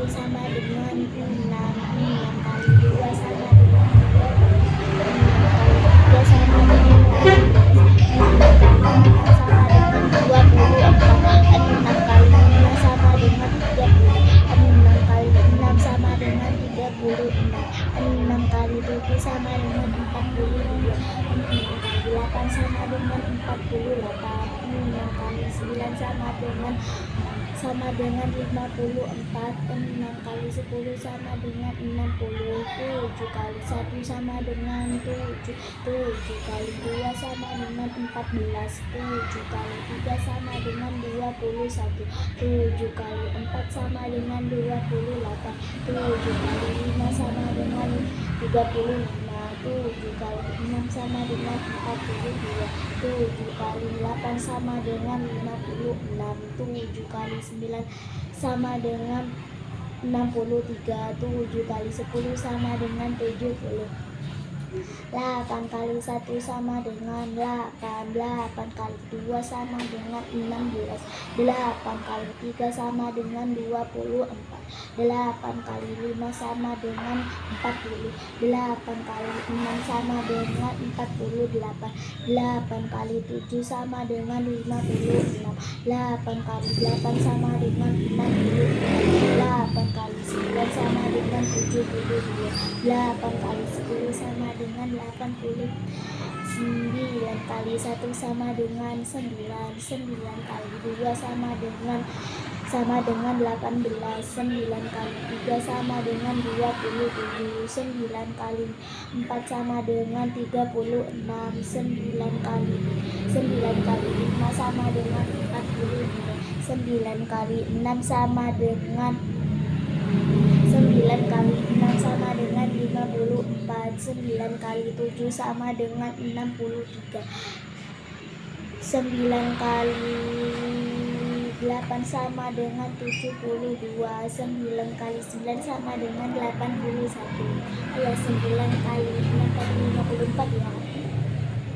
1 sama dengan 6. 6 kali 2 sama dengan 20. 6 kali 3 sama dengan 18. 6 kali 4 sama dengan 24. 6 kali 5 sama dengan 30. 6 kali 6 sama dengan 36. 6 kali 7 sama dengan 42. 6 kali 8 sama dengan 48. 6 kali 9 sama dengan 54. 6 kali 10 sama dengan 60. 7 kali 1 sama dengan 7. 7 kali 2 sama dengan 14. 7 kali 3 sama dengan 21. 7 kali 4 sama dengan 28. 7 kali 5 sama dengan 35. 7 kali 6 sama dengan 42. 7 kali 8 sama dengan 56. 7 kali 9 sama dengan 63. 7 kali 10 sama dengan 70. 8 kali 1 sama dengan 8. 8 kali 2 sama dengan 16. 8 kali 3 sama dengan 24. 8 kali 5 sama dengan 40. 8 kali 6 sama dengan 48. 8 kali 7 sama dengan 56. 8 kali 8 sama dengan 66. 8 kali 9 sama dengan 72. 8 kali 10 sama dengan 80. 9 kali 1 sama dengan 9. 9 kali 2 sama dengan 18. 9 kali 3 sama dengan 27. 9 kali 4 sama dengan 36. 9 kali 5 sama dengan 42. 9 kali 6 sama dengan 9 kali 6 sama dengan 54. 9 kali 7 sama dengan 63. 9 kali 8 sama dengan 72. 9 kali 9 sama dengan 81. 9 kali 6 kali 54 ya.